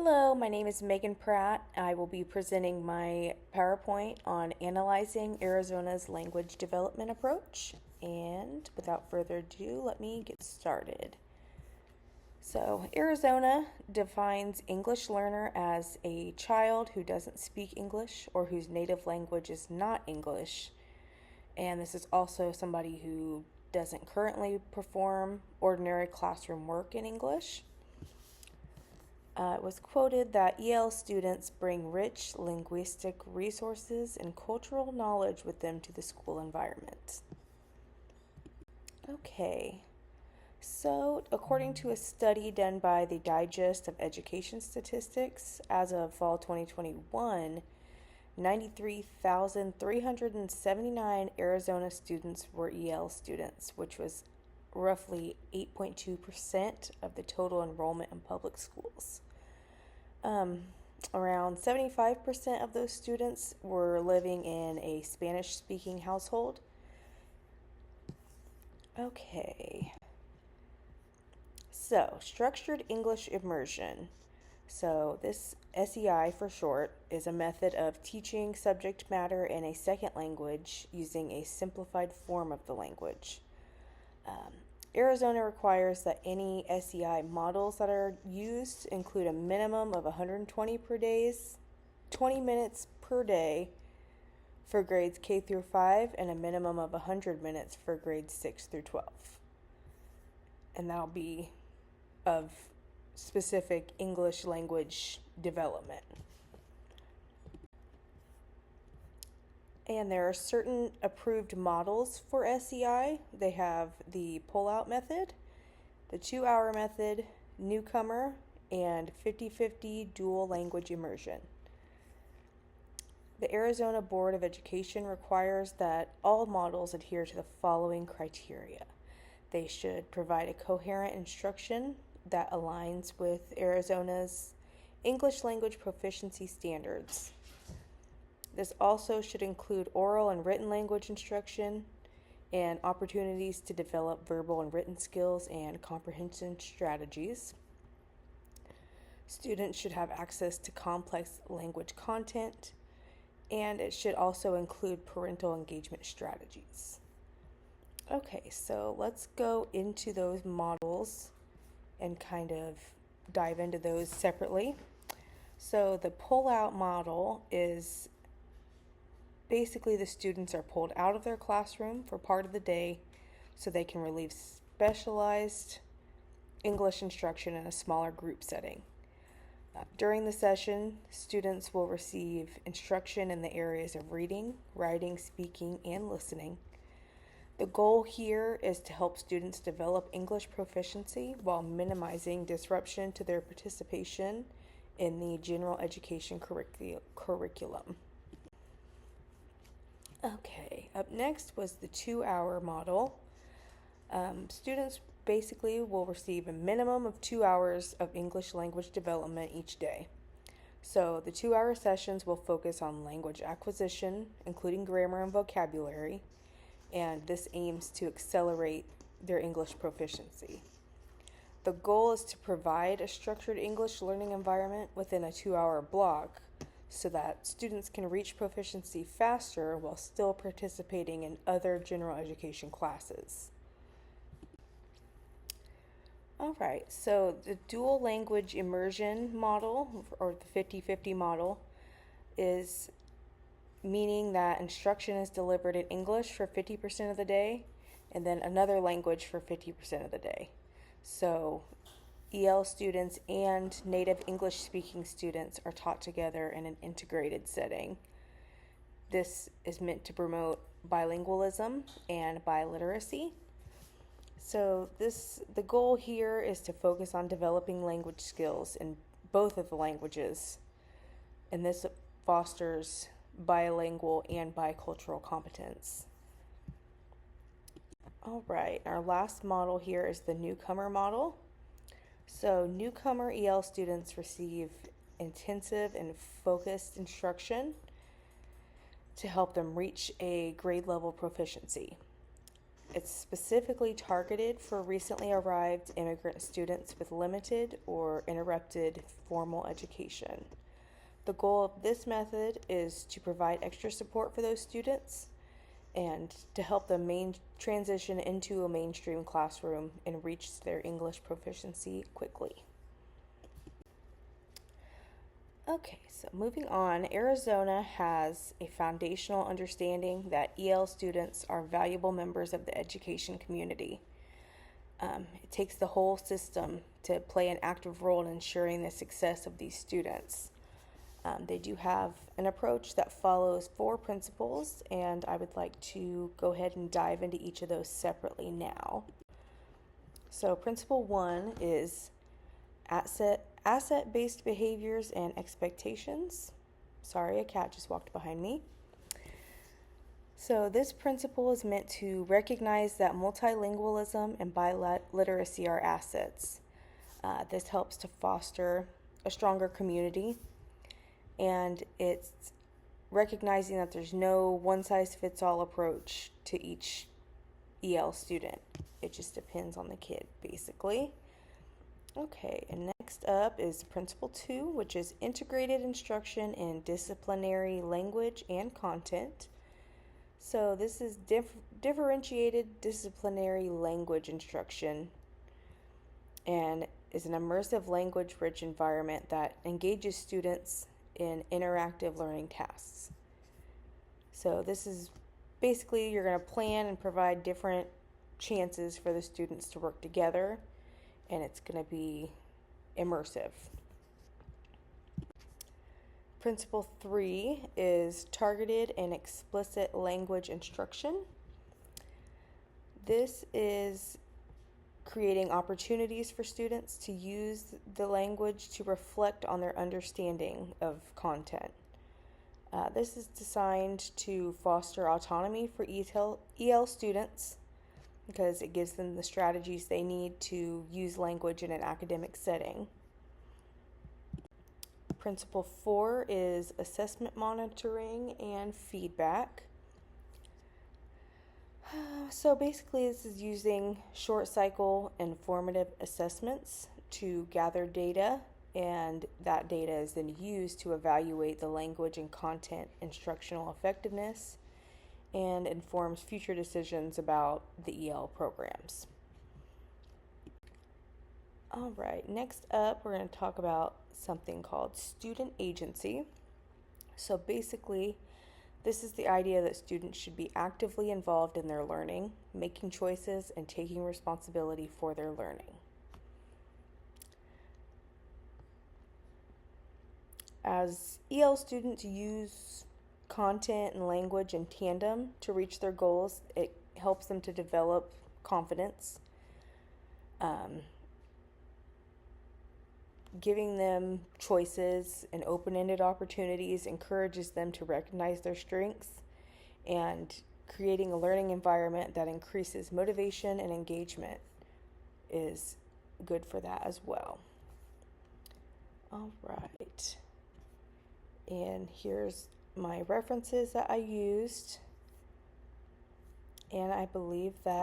Hello, my name is Megan Pratt. I will be presenting my PowerPoint on analyzing Arizona's language development approach. And without further ado, let me get started. So, Arizona defines English learner as a child who doesn't speak English or whose native language is not English. And this is also somebody who doesn't currently perform ordinary classroom work in English. It was quoted that EL students bring rich linguistic resources and cultural knowledge with them to the school environment. Okay, so according to a study done by the Digest of Education Statistics, as of fall 2021, 93,379 Arizona students were EL students, which was roughly 8.2% of the total enrollment in public schools. Around 75% of those students were living in a Spanish-speaking household. Okay. So, structured English immersion. So, this SEI for short is a method of teaching subject matter in a second language using a simplified form of the language. Arizona requires that any SEI models that are used include a minimum of 120 20 minutes per day for grades K through 5, and a minimum of 100 minutes for grades 6 through 12. And that'll be of specific English language development. And there are certain approved models for SEI. They have the pull-out method, the 2-hour method, newcomer, and 50-50 dual language immersion. The Arizona Board of Education requires that all models adhere to the following criteria. They should provide a coherent instruction that aligns with Arizona's English language proficiency standards. This also should include oral and written language instruction and opportunities to develop verbal and written skills and comprehension strategies. Students should have access to complex language content, and it should also include parental engagement strategies. Okay, so let's go into those models and kind of dive into those separately. So the pull-out model is basically the students are pulled out of their classroom for part of the day so they can receive specialized English instruction in a smaller group setting. During the session, students will receive instruction in the areas of reading, writing, speaking, and listening. The goal here is to help students develop English proficiency while minimizing disruption to their participation in the general education curriculum. Okay, up next was the 2-hour model. Students basically will receive a minimum of 2 hours of English language development each day. So the 2-hour sessions will focus on language acquisition, including grammar and vocabulary, and this aims to accelerate their English proficiency. The goal is to provide a structured English learning environment within a 2-hour block so that students can reach proficiency faster while still participating in other general education classes. Alright, so the dual language immersion model, or the 50-50 model, is meaning that instruction is delivered in English for 50% of the day and then another language for 50% of the day. So EL students and native English speaking students are taught together in an integrated setting. This is meant to promote bilingualism and biliteracy. So the goal here is to focus on developing language skills in both of the languages, and this fosters bilingual and bicultural competence. All right, our last model here is the newcomer model. So newcomer EL students receive intensive and focused instruction to help them reach a grade level proficiency. It's specifically targeted for recently arrived immigrant students with limited or interrupted formal education. The goal of this method is to provide extra support for those students and to help them transition into a mainstream classroom and reach their English proficiency quickly. Okay, so moving on, Arizona has a foundational understanding that EL students are valuable members of the education community. It takes the whole system to play an active role in ensuring the success of these students. They do have an approach that follows 4 principles, and I would like to go ahead and dive into each of those separately now. So, principle 1 is asset-based behaviors and expectations. Sorry, a cat just walked behind me. So this principle is meant to recognize that multilingualism and biliteracy are assets. This helps to foster a stronger community, and it's recognizing that there's no one-size-fits-all approach to each EL student. It just depends on the kid, basically. Okay, and next up is Principle 2, which is integrated instruction in disciplinary language and content. So this is differentiated disciplinary language instruction and is an immersive language-rich environment that engages students in interactive learning tasks. So this is basically you're going to plan and provide different chances for the students to work together, and it's going to be immersive. Principle 3 is targeted and explicit language instruction. This is creating opportunities for students to use the language to reflect on their understanding of content. This is designed to foster autonomy for EL students because it gives them the strategies they need to use language in an academic setting. Principle 4 is assessment monitoring and feedback. So basically this is using short cycle informative assessments to gather data, and that data is then used to evaluate the language and content instructional effectiveness and informs future decisions about the EL programs. All right, next up we're going to talk about something called student agency. So basically, this is the idea that students should be actively involved in their learning, making choices, and taking responsibility for their learning. As EL students use content and language in tandem to reach their goals, it helps them to develop confidence. Giving them choices and open-ended opportunities encourages them to recognize their strengths, and creating a learning environment that increases motivation and engagement is good for that as well. All right. And here's my references that I used, and I believe that